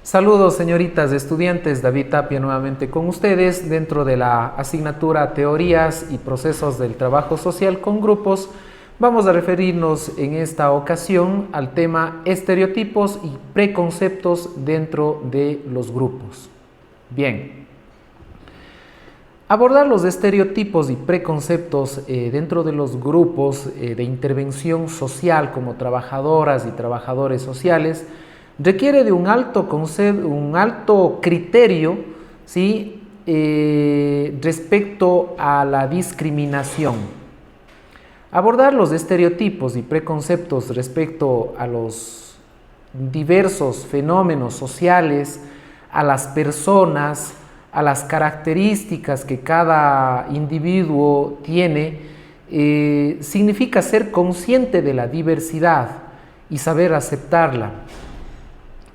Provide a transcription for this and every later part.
Saludos, señoritas estudiantes. David Tapia nuevamente con ustedes dentro de la asignatura Teorías y Procesos del Trabajo Social con Grupos. Vamos a referirnos en esta ocasión al tema estereotipos y preconceptos dentro de los grupos. Bien, abordar los estereotipos y preconceptos dentro de los grupos de intervención social como trabajadoras y trabajadores sociales requiere de un alto criterio, ¿sí? Respecto a la discriminación. Abordar los estereotipos y preconceptos respecto a los diversos fenómenos sociales, a las personas, a las características que cada individuo tiene, significa ser consciente de la diversidad y saber aceptarla.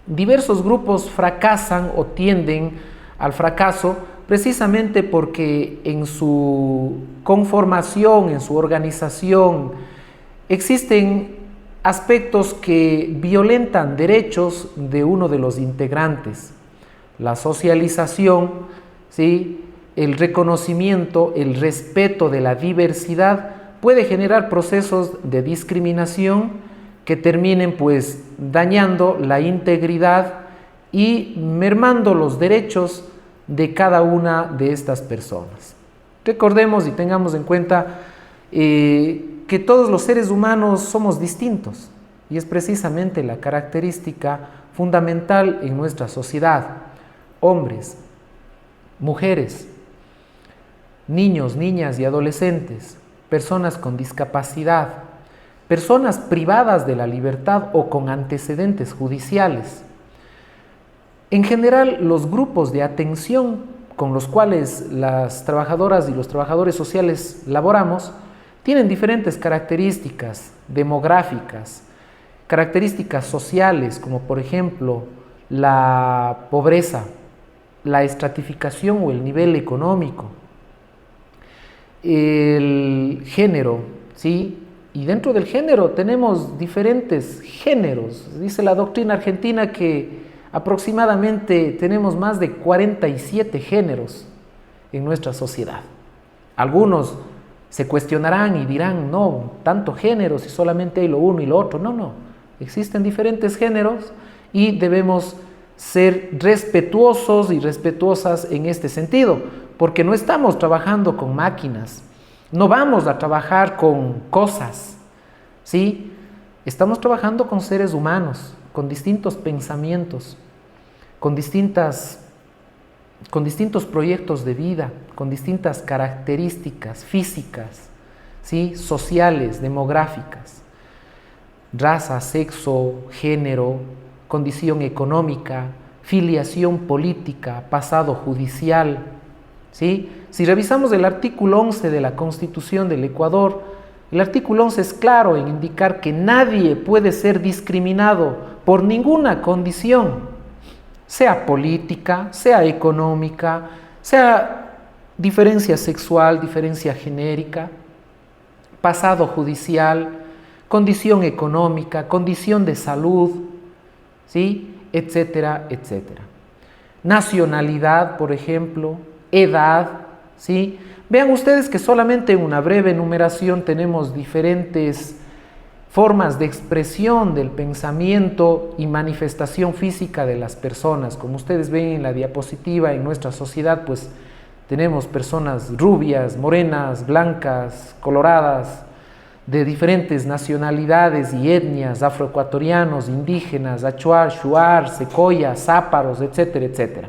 Diversos grupos fracasan o tienden al fracaso precisamente porque en su conformación, en su organización, existen aspectos que violentan derechos de uno de los integrantes. La socialización, ¿sí? El reconocimiento, el respeto de la diversidad puede generar procesos de discriminación que terminen pues dañando la integridad y mermando los derechos de cada una de estas personas. Recordemos y tengamos en cuenta que todos los seres humanos somos distintos y es precisamente la característica fundamental en nuestra sociedad. Hombres, mujeres, niños, niñas y adolescentes, personas con discapacidad, personas privadas de la libertad o con antecedentes judiciales. En general, los grupos de atención con los cuales las trabajadoras y los trabajadores sociales laboramos tienen diferentes características demográficas, características sociales, como por ejemplo la pobreza, la estratificación o el nivel económico, el género, ¿sí? Y dentro del género tenemos diferentes géneros. Dice la doctrina argentina que aproximadamente tenemos más de 47 géneros en nuestra sociedad. Algunos se cuestionarán y dirán, no, tanto género si solamente hay lo uno y lo otro. No, existen diferentes géneros y debemos ser respetuosos y respetuosas en este sentido, porque no estamos trabajando con máquinas. No vamos a trabajar con cosas, ¿sí? Estamos trabajando con seres humanos, con distintos pensamientos, con distintos proyectos de vida, con distintas características físicas, ¿sí? Sociales, demográficas, raza, sexo, género, condición económica, filiación política, pasado judicial, ¿sí? Si revisamos el artículo 11 de la Constitución del Ecuador, el artículo 11 es claro en indicar que nadie puede ser discriminado por ninguna condición, sea política, sea económica, sea diferencia sexual, diferencia genérica, pasado judicial, condición económica, condición de salud, ¿sí? Etcétera, etcétera. Nacionalidad, por ejemplo, edad, ¿sí? Vean ustedes que solamente en una breve enumeración tenemos diferentes formas de expresión del pensamiento y manifestación física de las personas. Como ustedes ven en la diapositiva, en nuestra sociedad, pues tenemos personas rubias, morenas, blancas, coloradas, de diferentes nacionalidades y etnias, afroecuatorianos, indígenas, achuar, shuar, secoya, záparos, etcétera, etcétera.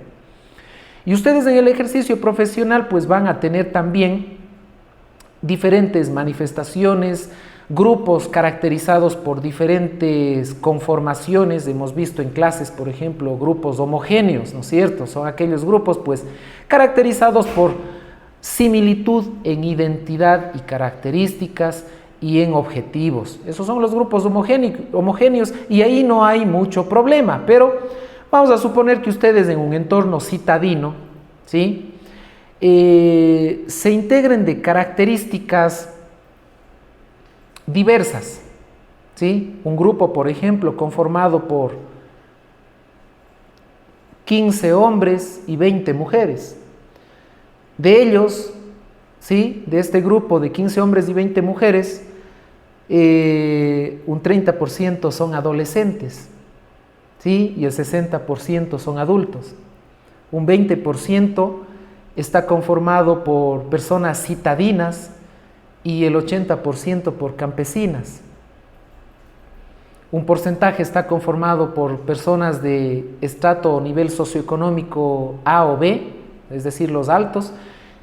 Y ustedes en el ejercicio profesional pues van a tener también diferentes manifestaciones, grupos caracterizados por diferentes conformaciones. Hemos visto en clases, por ejemplo, grupos homogéneos, ¿no es cierto? Son aquellos grupos pues caracterizados por similitud en identidad y características y en objetivos. Esos son los grupos homogéneos y ahí no hay mucho problema, pero vamos a suponer que ustedes en un entorno citadino, ¿sí? Se integren de características diversas, ¿sí? Un grupo, por ejemplo, conformado por 15 hombres y 20 mujeres. De ellos, ¿sí?, de este grupo de 15 hombres y 20 mujeres, un 30% son adolescentes, ¿sí?, y el 60% son adultos. Un 20% está conformado por personas citadinas y el 80% por campesinas. Un porcentaje está conformado por personas de estrato o nivel socioeconómico A o B, es decir, los altos,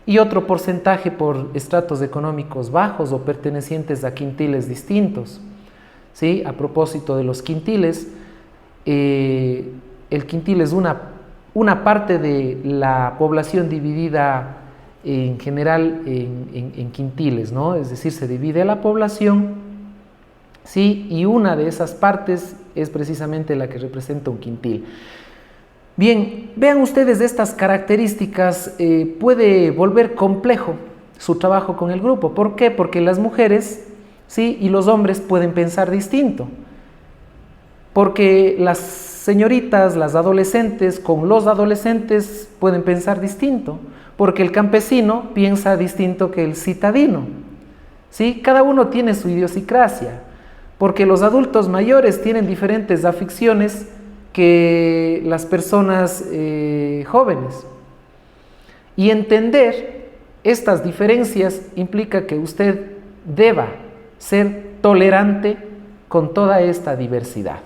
y otro porcentaje por estratos económicos bajos o pertenecientes a quintiles distintos. ¿Sí? A propósito de los quintiles, el quintil es una parte de la población dividida en general en quintiles, ¿no? Es decir, se divide la población, ¿sí?, y una de esas partes es precisamente la que representa un quintil. Bien, vean ustedes estas características, puede volver complejo su trabajo con el grupo. ¿Por qué? Porque las mujeres, ¿sí?, y los hombres pueden pensar distinto. Porque las señoritas, las adolescentes, con los adolescentes pueden pensar distinto. Porque el campesino piensa distinto que el citadino. ¿Sí? Cada uno tiene su idiosincrasia. Porque los adultos mayores tienen diferentes aficiones que las personas jóvenes. Y entender estas diferencias implica que usted deba ser tolerante con toda esta diversidad.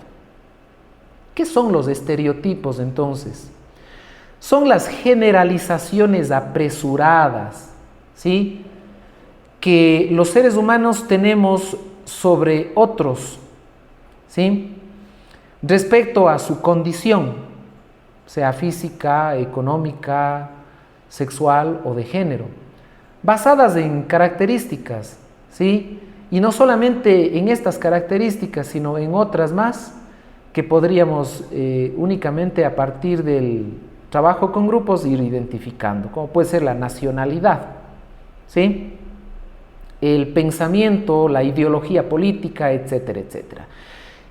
¿Qué son los estereotipos entonces? Son las generalizaciones apresuradas, ¿sí?, que los seres humanos tenemos sobre otros, ¿sí?, respecto a su condición, sea física, económica, sexual o de género, basadas en características, ¿sí?, y no solamente en estas características, sino en otras más que podríamos únicamente a partir del trabajo con grupos ir identificando, como puede ser la nacionalidad, ¿sí?, el pensamiento, la ideología política, etcétera, etcétera.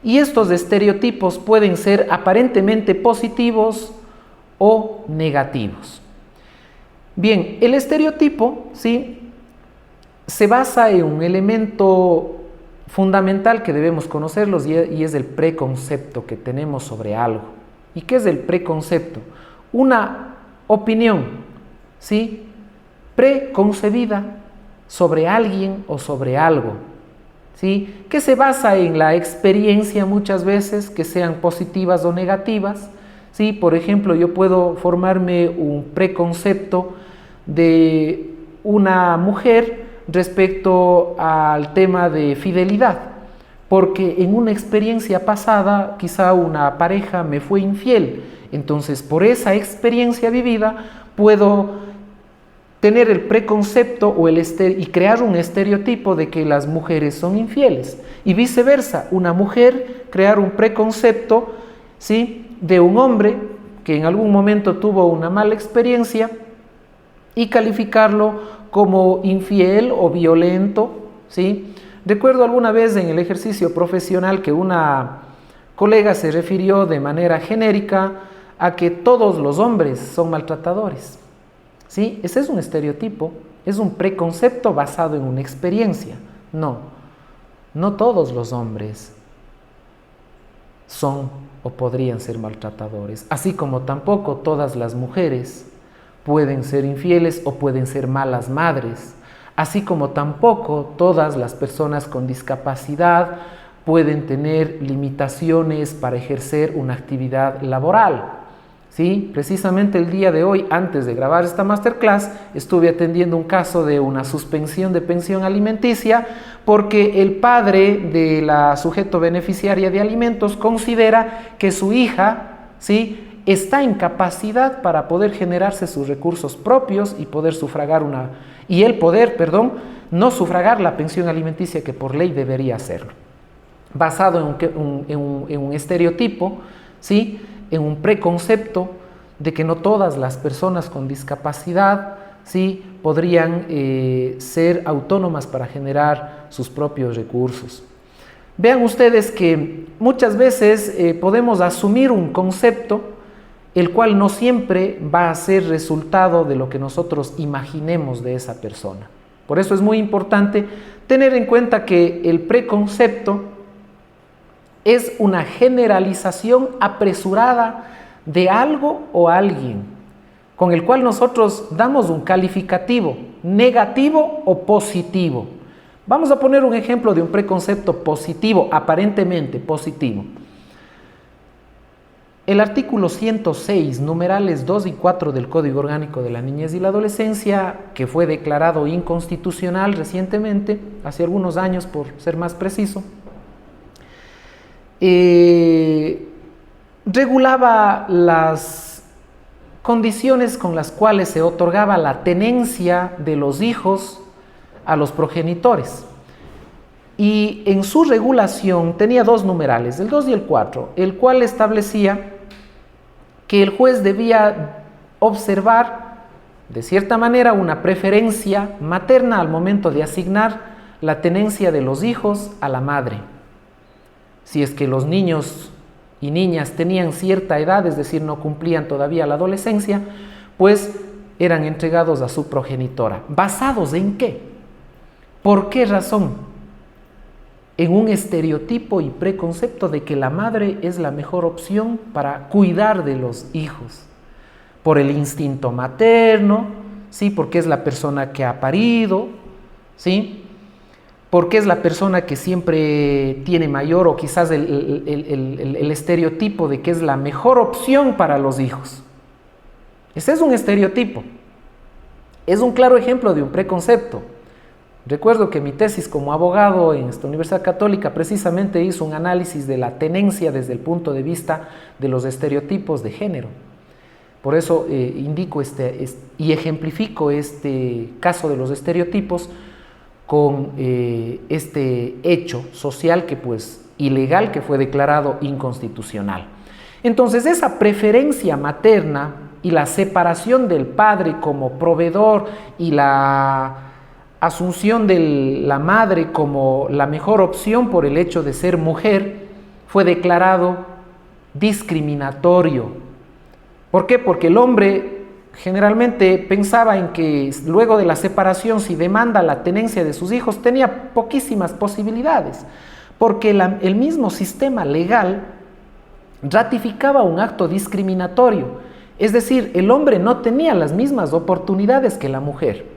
Y estos estereotipos pueden ser aparentemente positivos o negativos. Bien, el estereotipo, ¿sí?, se basa en un elemento fundamental que debemos conocerlos y es el preconcepto que tenemos sobre algo. ¿Y qué es el preconcepto? Una opinión, ¿sí?, preconcebida sobre alguien o sobre algo, ¿sí?, que se basa en la experiencia muchas veces, que sean positivas o negativas, ¿sí? Por ejemplo, yo puedo formarme un preconcepto de una mujer respecto al tema de fidelidad, porque en una experiencia pasada quizá una pareja me fue infiel, entonces por esa experiencia vivida puedo tener el preconcepto y crear un estereotipo de que las mujeres son infieles, y viceversa, una mujer crear un preconcepto, ¿sí?, de un hombre que en algún momento tuvo una mala experiencia y calificarlo como infiel o violento, ¿sí? Recuerdo alguna vez en el ejercicio profesional que una colega se refirió de manera genérica a que todos los hombres son maltratadores. ¿Sí? Ese es un estereotipo, es un preconcepto basado en una experiencia. No todos los hombres son o podrían ser maltratadores, así como tampoco todas las mujeres pueden ser infieles o pueden ser malas madres, así como tampoco todas las personas con discapacidad pueden tener limitaciones para ejercer una actividad laboral. ¿Sí? Precisamente el día de hoy, antes de grabar esta masterclass, estuve atendiendo un caso de una suspensión de pensión alimenticia porque el padre de la sujeto beneficiaria de alimentos considera que su hija, ¿sí?, está en capacidad para poder generarse sus recursos propios y poder no sufragar la pensión alimenticia que por ley debería hacerlo. Basado en un estereotipo, ¿sí?, en un preconcepto de que no todas las personas con discapacidad, ¿sí?, podrían ser autónomas para generar sus propios recursos. Vean ustedes que muchas veces podemos asumir un concepto el cual no siempre va a ser resultado de lo que nosotros imaginemos de esa persona. Por eso es muy importante tener en cuenta que el preconcepto es una generalización apresurada de algo o alguien, con el cual nosotros damos un calificativo negativo o positivo. Vamos a poner un ejemplo de un preconcepto positivo, aparentemente positivo. El artículo 106, numerales 2 y 4 del Código Orgánico de la Niñez y la Adolescencia, que fue declarado inconstitucional recientemente, hace algunos años por ser más preciso, regulaba las condiciones con las cuales se otorgaba la tenencia de los hijos a los progenitores. Y en su regulación tenía dos numerales, el 2 y el 4, el cual establecía que el juez debía observar de cierta manera una preferencia materna al momento de asignar la tenencia de los hijos a la madre. Si es que los niños y niñas tenían cierta edad, es decir, no cumplían todavía la adolescencia, pues eran entregados a su progenitora. ¿Basados en qué? ¿Por qué razón? En un estereotipo y preconcepto de que la madre es la mejor opción para cuidar de los hijos, por el instinto materno, ¿sí? Porque es la persona que ha parido, ¿sí? Porque es la persona que siempre tiene mayor o quizás el estereotipo de que es la mejor opción para los hijos. Ese es un estereotipo, es un claro ejemplo de un preconcepto. Recuerdo que mi tesis como abogado en esta Universidad Católica precisamente hizo un análisis de la tenencia desde el punto de vista de los estereotipos de género. Por eso indico y ejemplifico este caso de los estereotipos con este hecho social que pues ilegal, que fue declarado inconstitucional. Entonces esa preferencia materna y la separación del padre como proveedor y la asunción de la madre como la mejor opción por el hecho de ser mujer fue declarado discriminatorio. ¿Por qué? Porque el hombre generalmente pensaba en que luego de la separación, si demanda la tenencia de sus hijos, tenía poquísimas posibilidades, porque el mismo sistema legal ratificaba un acto discriminatorio, es decir, el hombre no tenía las mismas oportunidades que la mujer.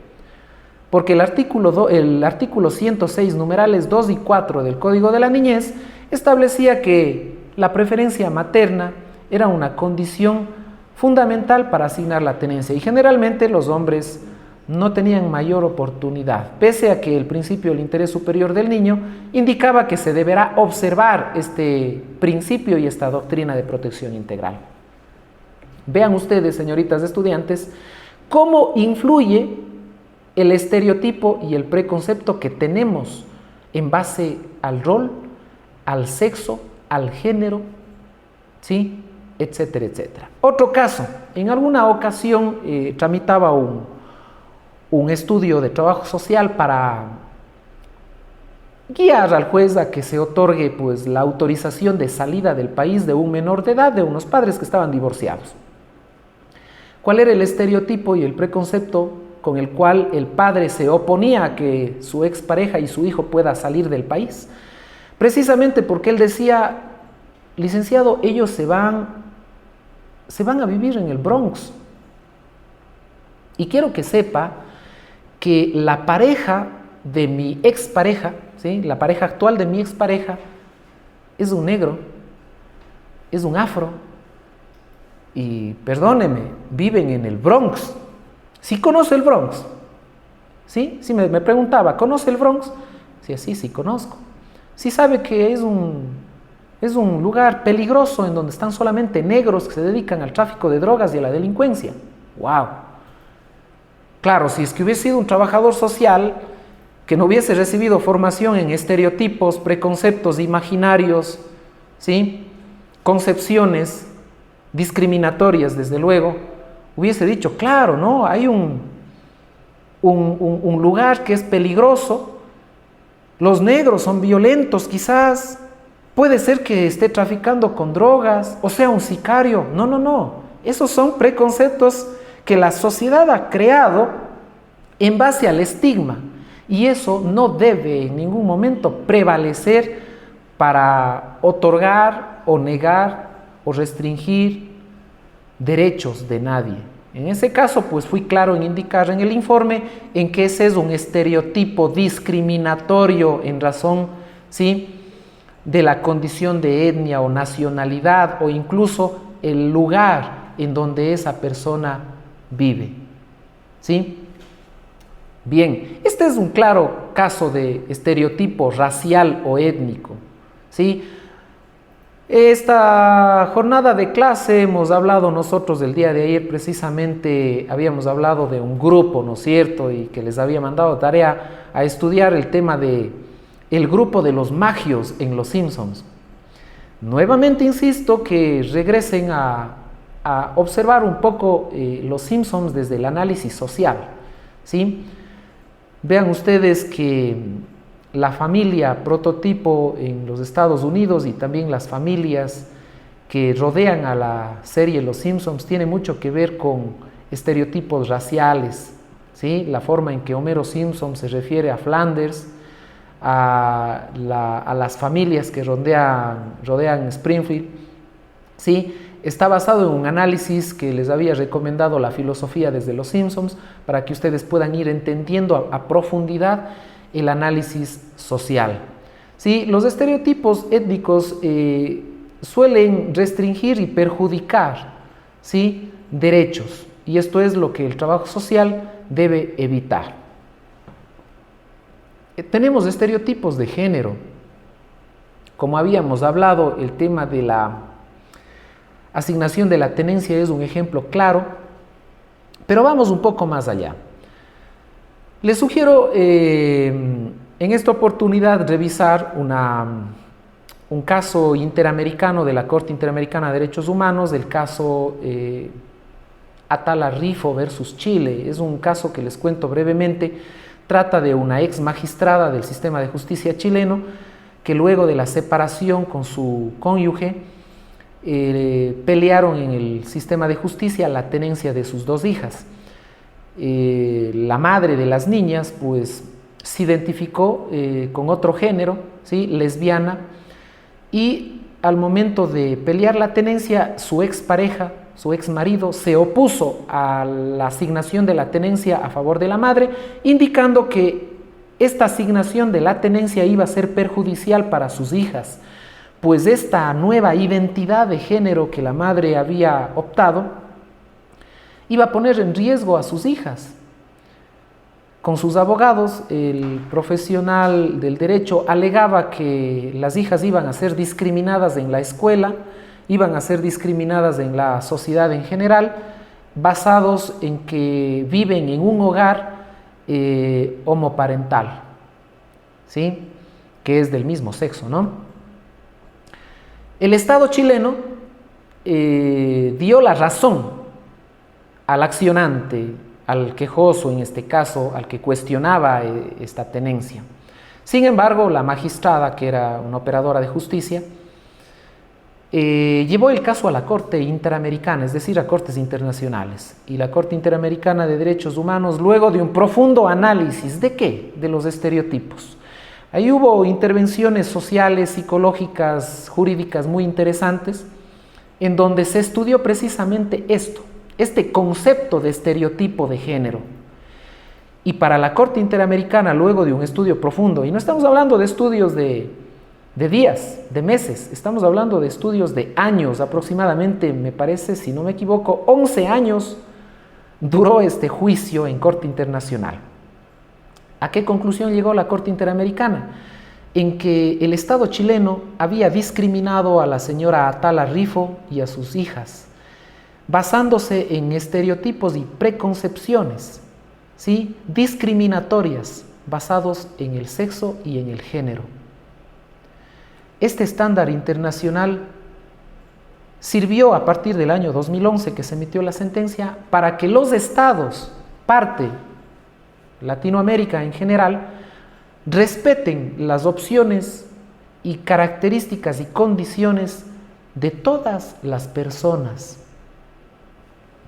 Porque el artículo 106, numerales 2 y 4 del Código de la Niñez establecía que la preferencia materna era una condición fundamental para asignar la tenencia y generalmente los hombres no tenían mayor oportunidad, pese a que el principio del interés superior del niño indicaba que se deberá observar este principio y esta doctrina de protección integral. Vean ustedes, señoritas estudiantes, cómo influye el estereotipo y el preconcepto que tenemos en base al rol, al sexo, al género, ¿sí? Etcétera, etcétera. Otro caso, en alguna ocasión tramitaba un estudio de trabajo social para guiar al juez a que se otorgue pues, la autorización de salida del país de un menor de edad, de unos padres que estaban divorciados. ¿Cuál era el estereotipo y el preconcepto con el cual el padre se oponía a que su expareja y su hijo pueda salir del país? Precisamente porque él decía, licenciado, ellos se van a vivir en el Bronx. Y quiero que sepa que la pareja de mi expareja, ¿sí? La pareja actual de mi expareja, es un negro, es un afro, y perdóneme, viven en el Bronx. ¿Sí conoce el Bronx? ¿Sí? Sí, me preguntaba, ¿conoce el Bronx? Sí, conozco. Sí sabe que es un lugar peligroso en donde están solamente negros que se dedican al tráfico de drogas y a la delincuencia. ¡Wow! Claro, si es que hubiese sido un trabajador social que no hubiese recibido formación en estereotipos, preconceptos imaginarios, ¿sí? Concepciones discriminatorias, desde luego, hubiese dicho, claro, ¿no? Hay un lugar que es peligroso, los negros son violentos quizás, puede ser que esté traficando con drogas, o sea, un sicario. No. Esos son preconceptos que la sociedad ha creado en base al estigma, y eso no debe en ningún momento prevalecer para otorgar o negar o restringir derechos de nadie. En ese caso, pues fui claro en indicar en el informe en que ese es un estereotipo discriminatorio en razón, ¿sí?, de la condición de etnia o nacionalidad o incluso el lugar en donde esa persona vive, ¿sí? Bien, este es un claro caso de estereotipo racial o étnico, ¿sí? Esta jornada de clase hemos hablado nosotros del día de ayer, precisamente habíamos hablado de un grupo, ¿no es cierto?, y que les había mandado tarea a estudiar el tema de el grupo de los magios en Los Simpsons. Nuevamente insisto que regresen a observar un poco Los Simpsons desde el análisis social, ¿sí? Vean ustedes que la familia prototipo en los Estados Unidos y también las familias que rodean a la serie Los Simpsons tiene mucho que ver con estereotipos raciales, ¿sí? La forma en que Homero Simpson se refiere a Flanders, a las familias que rodean Springfield, ¿sí? Está basado en un análisis que les había recomendado la filosofía desde Los Simpsons para que ustedes puedan ir entendiendo a profundidad el análisis social. ¿Sí? Los estereotipos étnicos suelen restringir y perjudicar, ¿sí?, derechos, y esto es lo que el trabajo social debe evitar. Tenemos estereotipos de género. Como habíamos hablado, el tema de la asignación de la tenencia es un ejemplo claro, pero vamos un poco más allá. Les sugiero en esta oportunidad revisar un caso interamericano de la Corte Interamericana de Derechos Humanos, el caso Atala Rifo versus Chile. Es un caso que les cuento brevemente. Trata de una ex magistrada del sistema de justicia chileno que luego de la separación con su cónyuge pelearon en el sistema de justicia la tenencia de sus dos hijas. La madre de las niñas pues se identificó con otro género, ¿sí?, lesbiana, y al momento de pelear la tenencia su expareja, su ex marido, se opuso a la asignación de la tenencia a favor de la madre, indicando que esta asignación de la tenencia iba a ser perjudicial para sus hijas, pues esta nueva identidad de género que la madre había optado iba a poner en riesgo a sus hijas. Con sus abogados, el profesional del derecho alegaba que las hijas iban a ser discriminadas en la escuela, iban a ser discriminadas en la sociedad en general, basados en que viven en un hogar homoparental, ¿sí?, que es del mismo sexo, ¿no? El Estado chileno dio la razón al accionante, al quejoso en este caso, al que cuestionaba esta tenencia. Sin embargo, la magistrada, que era una operadora de justicia, llevó el caso a la Corte Interamericana, es decir, a cortes internacionales. Y la Corte Interamericana de Derechos Humanos, luego de un profundo análisis, ¿de qué? De los estereotipos. Ahí hubo intervenciones sociales, psicológicas, jurídicas muy interesantes, en donde se estudió precisamente esto, este concepto de estereotipo de género. Y para la Corte Interamericana, luego de un estudio profundo, y no estamos hablando de estudios de días, de meses, estamos hablando de estudios de años, aproximadamente, me parece, si no me equivoco, 11 años duró este juicio en Corte Internacional. ¿A qué conclusión llegó la Corte Interamericana? En que el Estado chileno había discriminado a la señora Atala Rifo y a sus hijas, basándose en estereotipos y preconcepciones, ¿sí?, discriminatorias, basados en el sexo y en el género. Este estándar internacional sirvió a partir del año 2011 que se emitió la sentencia para que los estados, parte Latinoamérica en general, respeten las opciones y características y condiciones de todas las personas.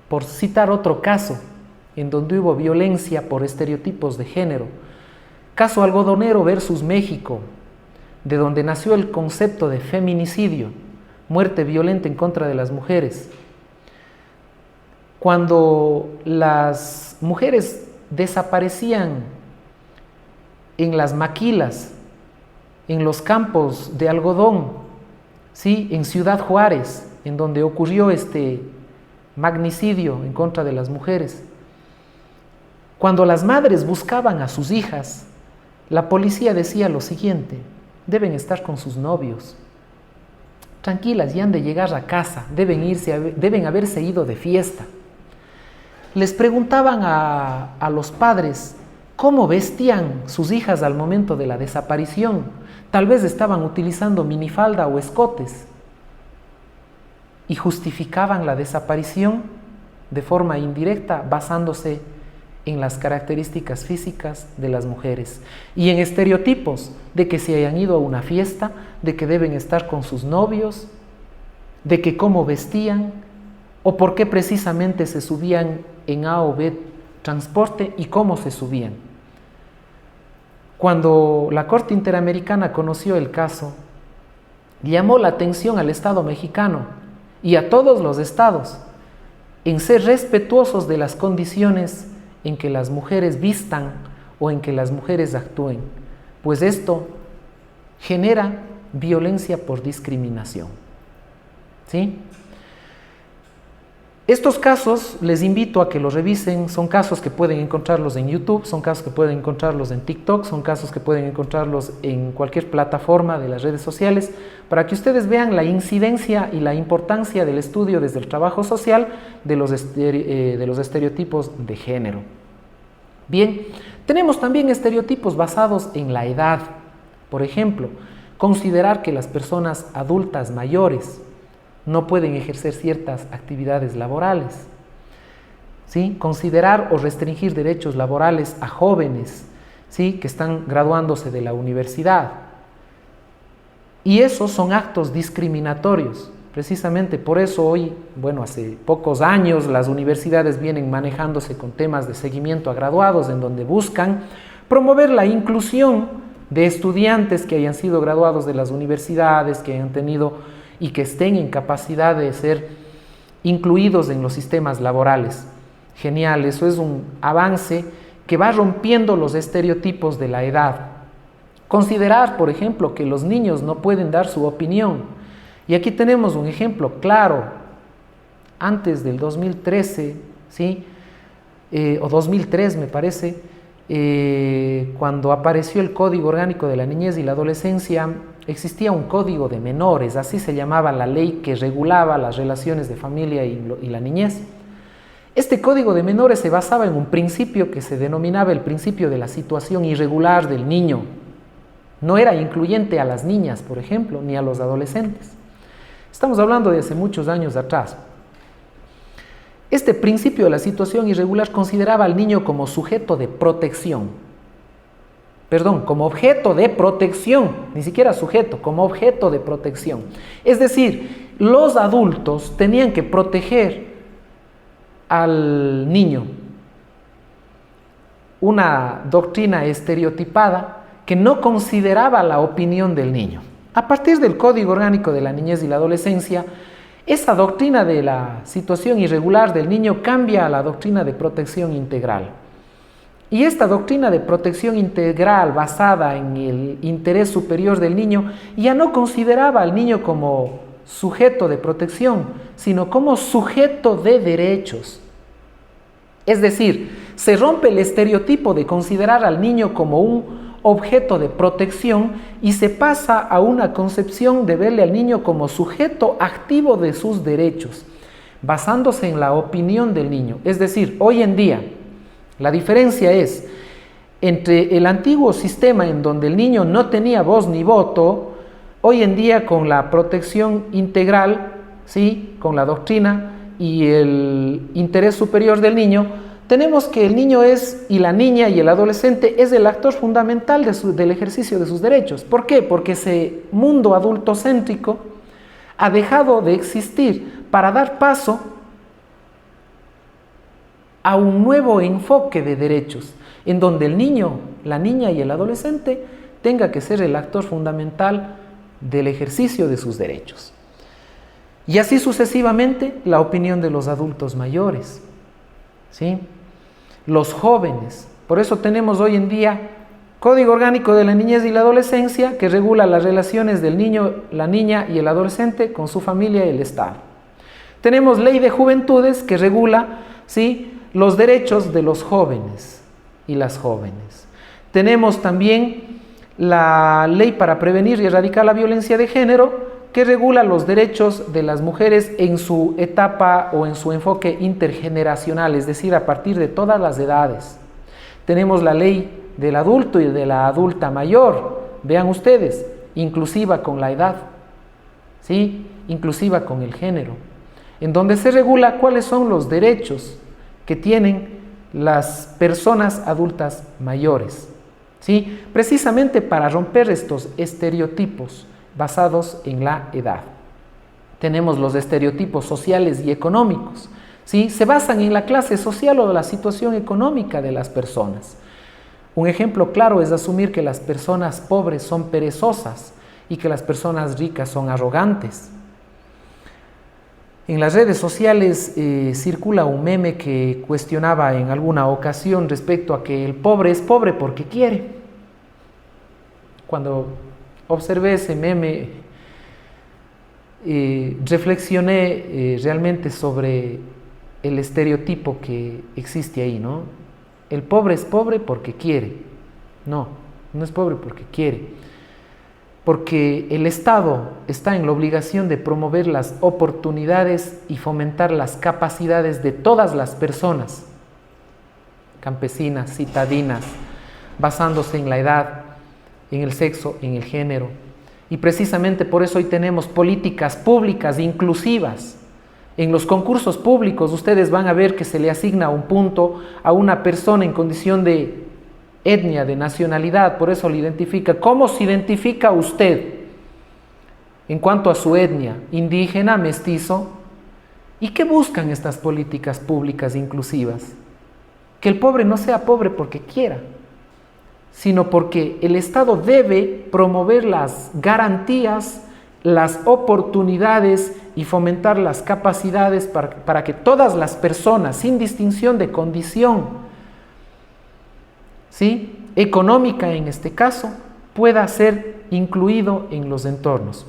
por citar otro caso en donde hubo violencia por estereotipos de género. Caso Algodonero versus México, de donde nació el concepto de feminicidio, muerte violenta en contra de las mujeres. Cuando las mujeres desaparecían en las maquilas, en los campos de algodón, ¿sí? En Ciudad Juárez, en donde ocurrió este magnicidio en contra de las mujeres. Cuando las madres buscaban a sus hijas, la policía decía lo siguiente: deben estar con sus novios, tranquilas, ya han de llegar a casa, deben haberse ido de fiesta. Les preguntaban a los padres cómo vestían sus hijas al momento de la desaparición. Tal vez estaban utilizando minifalda o escotes, y justificaban la desaparición de forma indirecta basándose en las características físicas de las mujeres y en estereotipos de que se hayan ido a una fiesta, de que deben estar con sus novios, de que cómo vestían o por qué precisamente se subían en A o B transporte y cómo se subían. Cuando la Corte Interamericana conoció el caso, llamó la atención al Estado mexicano y a todos los estados en ser respetuosos de las condiciones en que las mujeres vistan o en que las mujeres actúen, pues esto genera violencia por discriminación. ¿Sí? Estos casos les invito a que los revisen, son casos que pueden encontrarlos en YouTube, son casos que pueden encontrarlos en TikTok, son casos que pueden encontrarlos en cualquier plataforma de las redes sociales, para que ustedes vean la incidencia y la importancia del estudio desde el trabajo social de los estereotipos de género. Bien, tenemos también estereotipos basados en la edad. Por ejemplo, considerar que las personas adultas mayores no pueden ejercer ciertas actividades laborales, ¿sí? Considerar o restringir derechos laborales a jóvenes, ¿sí? Que están graduándose de la universidad. Y esos son actos discriminatorios. Precisamente por eso hoy, hace pocos años, las universidades vienen manejándose con temas de seguimiento a graduados, en donde buscan promover la inclusión de estudiantes que hayan sido graduados de las universidades, que hayan tenido y que estén en capacidad de ser incluidos en los sistemas laborales. Genial, eso es un avance que va rompiendo los estereotipos de la edad. Considerar, por ejemplo, que los niños no pueden dar su opinión. Y aquí tenemos un ejemplo claro. Antes del 2013, ¿sí? O 2003 me parece, cuando apareció el Código Orgánico de la Niñez y la Adolescencia, existía un código de menores, así se llamaba la ley que regulaba las relaciones de familia y la niñez. Este código de menores se basaba en un principio que se denominaba el principio de la situación irregular del niño. No era incluyente a las niñas, por ejemplo, ni a los adolescentes. Estamos hablando de hace muchos años atrás. Este principio de la situación irregular consideraba al niño como sujeto de protección. Como objeto de protección, ni siquiera sujeto, como objeto de protección. Es decir, los adultos tenían que proteger al niño. Una doctrina estereotipada que no consideraba la opinión del niño. A partir del Código Orgánico de la Niñez y la Adolescencia, esa doctrina de la situación irregular del niño cambia a la doctrina de protección integral. Y esta doctrina de protección integral basada en el interés superior del niño ya no consideraba al niño como sujeto de protección, sino como sujeto de derechos. Es decir, se rompe el estereotipo de considerar al niño como un objeto de protección y se pasa a una concepción de verle al niño como sujeto activo de sus derechos, basándose en la opinión del niño. Es decir, hoy en día, la diferencia es entre el antiguo sistema en donde el niño no tenía voz ni voto, hoy en día con la protección integral, ¿sí? Con la doctrina y el interés superior del niño, tenemos que el niño y la niña y el adolescente es el actor fundamental del ejercicio de sus derechos. ¿Por qué? Porque ese mundo adultocéntrico ha dejado de existir para dar paso a un nuevo enfoque de derechos, en donde el niño, la niña y el adolescente tenga que ser el actor fundamental del ejercicio de sus derechos. Y así sucesivamente la opinión de los adultos mayores, ¿sí? Los jóvenes. Por eso tenemos hoy en día Código Orgánico de la Niñez y la Adolescencia, que regula las relaciones del niño, la niña y el adolescente con su familia y el Estado. Tenemos Ley de Juventudes, que regula, ¿sí?, los derechos de los jóvenes y las jóvenes. Tenemos también la Ley para prevenir y erradicar la violencia de género, que regula los derechos de las mujeres en su etapa o en su enfoque intergeneracional, es decir, a partir de todas las edades. Tenemos la ley del adulto y de la adulta mayor, vean ustedes, inclusiva con la edad, ¿sí?, inclusiva con el género, en donde se regula cuáles son los derechos que tienen las personas adultas mayores, ¿sí?, precisamente para romper estos estereotipos basados en la edad. Tenemos los estereotipos sociales y económicos, ¿sí?, se basan en la clase social o la situación económica de las personas. Un ejemplo claro es asumir que las personas pobres son perezosas y que las personas ricas son arrogantes. En las redes sociales circula un meme que cuestionaba en alguna ocasión respecto a que el pobre es pobre porque quiere. Cuando observé ese meme, reflexioné realmente sobre el estereotipo que existe ahí, ¿no? El pobre es pobre porque quiere. No, no es pobre porque quiere. Porque el Estado está en la obligación de promover las oportunidades y fomentar las capacidades de todas las personas, campesinas, citadinas, basándose en la edad, en el sexo, en el género. Y precisamente por eso hoy tenemos políticas públicas inclusivas. En los concursos públicos ustedes van a ver que se le asigna un punto a una persona en condición de etnia, de nacionalidad, por eso le identifica. ¿Cómo se identifica usted en cuanto a su etnia? Indígena, mestizo. ¿Y qué buscan estas políticas públicas inclusivas? Que el pobre no sea pobre porque quiera, sino porque el Estado debe promover las garantías, las oportunidades y fomentar las capacidades para que todas las personas, sin distinción de condición, ¿sí?, económica en este caso, pueda ser incluido en los entornos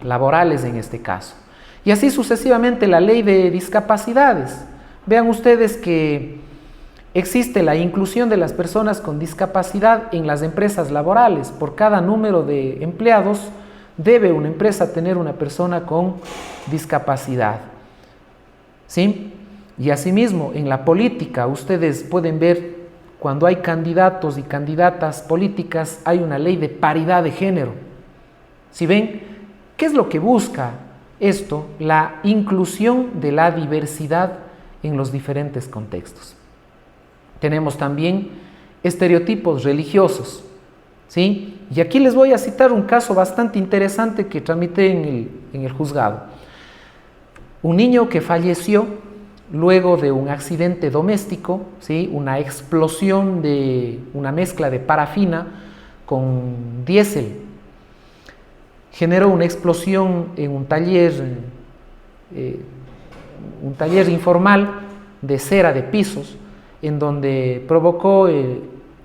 laborales en este caso. Y así sucesivamente la ley de discapacidades. Vean ustedes que existe la inclusión de las personas con discapacidad en las empresas laborales. Por cada número de empleados debe una empresa tener una persona con discapacidad, ¿sí? Y asimismo, en la política, ustedes pueden ver, cuando hay candidatos y candidatas políticas, hay una ley de paridad de género. ¿Sí ven? ¿Qué es lo que busca esto? La inclusión de la diversidad en los diferentes contextos. Tenemos también estereotipos religiosos, ¿sí? Y aquí les voy a citar un caso bastante interesante que tramité en el juzgado. Un niño que falleció luego de un accidente doméstico, ¿sí?, una explosión de una mezcla de parafina con diésel. Generó una explosión en un taller informal de cera de pisos, en donde provocó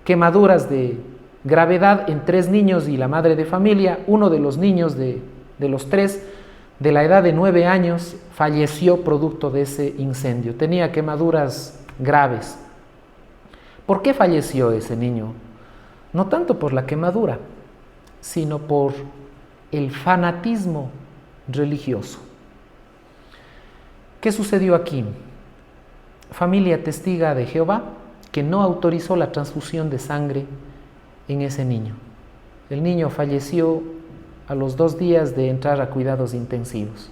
quemaduras de gravedad en 3 niños y la madre de familia. Uno de los niños de los 3, de la edad de 9 años, falleció producto de ese incendio. Tenía quemaduras graves. ¿Por qué falleció ese niño? No tanto por la quemadura, sino por el fanatismo religioso. ¿Qué sucedió aquí? Familia testiga de Jehová que no autorizó la transfusión de sangre en ese niño. El niño falleció a los 2 días de entrar a cuidados intensivos.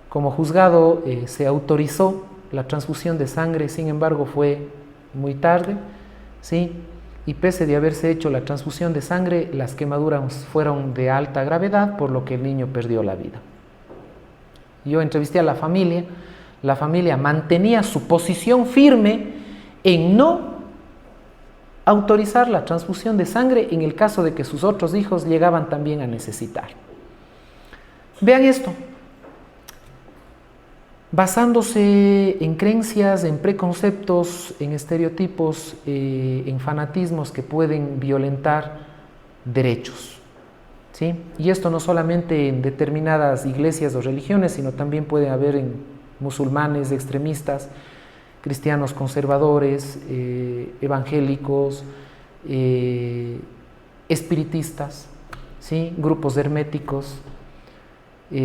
Como juzgado se autorizó la transfusión de sangre, sin embargo fue muy tarde, ¿sí? Y pese de haberse hecho la transfusión de sangre, las quemaduras fueron de alta gravedad, por lo que el niño perdió la vida. Yo entrevisté a la familia La familia mantenía su posición firme en no autorizar la transfusión de sangre en el caso de que sus otros hijos llegaban también a necesitar. Vean esto. Basándose en creencias, en preconceptos, en estereotipos, en fanatismos que pueden violentar derechos, ¿sí? Y esto no solamente en determinadas iglesias o religiones, sino también puede haber en musulmanes extremistas, cristianos conservadores, evangélicos, espiritistas, ¿sí? Grupos herméticos,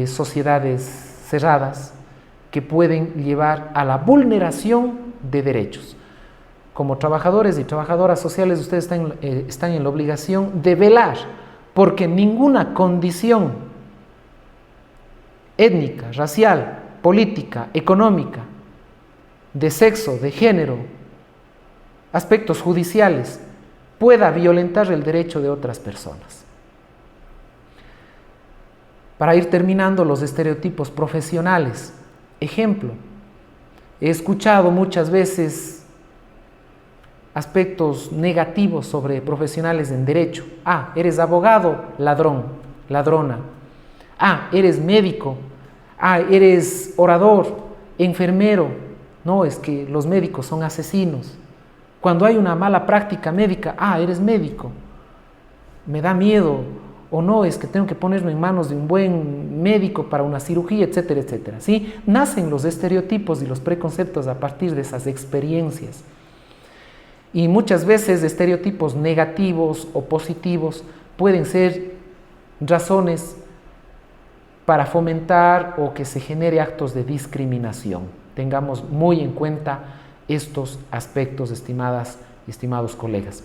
sociedades cerradas que pueden llevar a la vulneración de derechos. Como trabajadores y trabajadoras sociales, ustedes están en la obligación de velar porque ninguna condición étnica, racial, política, económica, de sexo, de género, aspectos judiciales, pueda violentar el derecho de otras personas. Para ir terminando, los estereotipos profesionales. Ejemplo, he escuchado muchas veces aspectos negativos sobre profesionales en derecho. Ah, eres abogado, ladrón, ladrona. Ah, eres médico. Ah, eres orador, enfermero. No, es que los médicos son asesinos. Cuando hay una mala práctica médica, ah, eres médico. Me da miedo. O no, es que tengo que ponerme en manos de un buen médico para una cirugía, etcétera, etcétera. ¿Sí? Nacen los estereotipos y los preconceptos a partir de esas experiencias. Y muchas veces estereotipos negativos o positivos pueden ser razones para fomentar o que se genere actos de discriminación. Tengamos muy en cuenta estos aspectos, estimados colegas.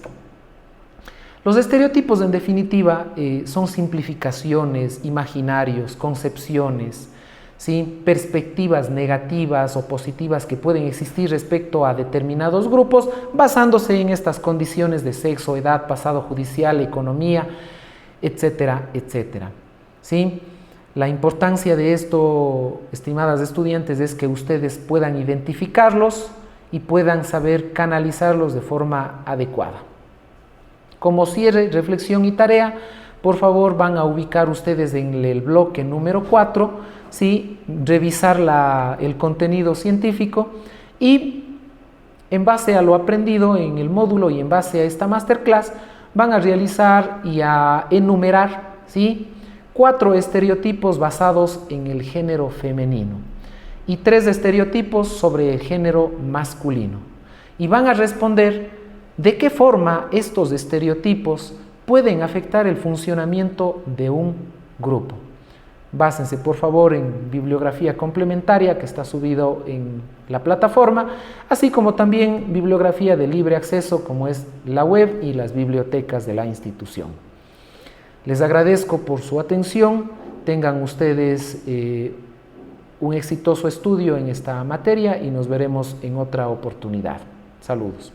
Los estereotipos, en definitiva, son simplificaciones, imaginarios, concepciones, ¿sí? Perspectivas negativas o positivas que pueden existir respecto a determinados grupos, basándose en estas condiciones de sexo, edad, pasado judicial, economía, etcétera, etcétera. ¿Sí? La importancia de esto, estimadas estudiantes, es que ustedes puedan identificarlos y puedan saber canalizarlos de forma adecuada. Como cierre, reflexión y tarea, por favor van a ubicar ustedes en el bloque número 4, ¿sí? Revisar el contenido científico y en base a lo aprendido en el módulo y en base a esta masterclass van a realizar y a enumerar, ¿sí? 4 estereotipos basados en el género femenino y 3 estereotipos sobre el género masculino. Y van a responder de qué forma estos estereotipos pueden afectar el funcionamiento de un grupo. Básense, por favor, en bibliografía complementaria que está subido en la plataforma, así como también bibliografía de libre acceso como es la web y las bibliotecas de la institución. Les agradezco por su atención. Tengan ustedes un exitoso estudio en esta materia y nos veremos en otra oportunidad. Saludos.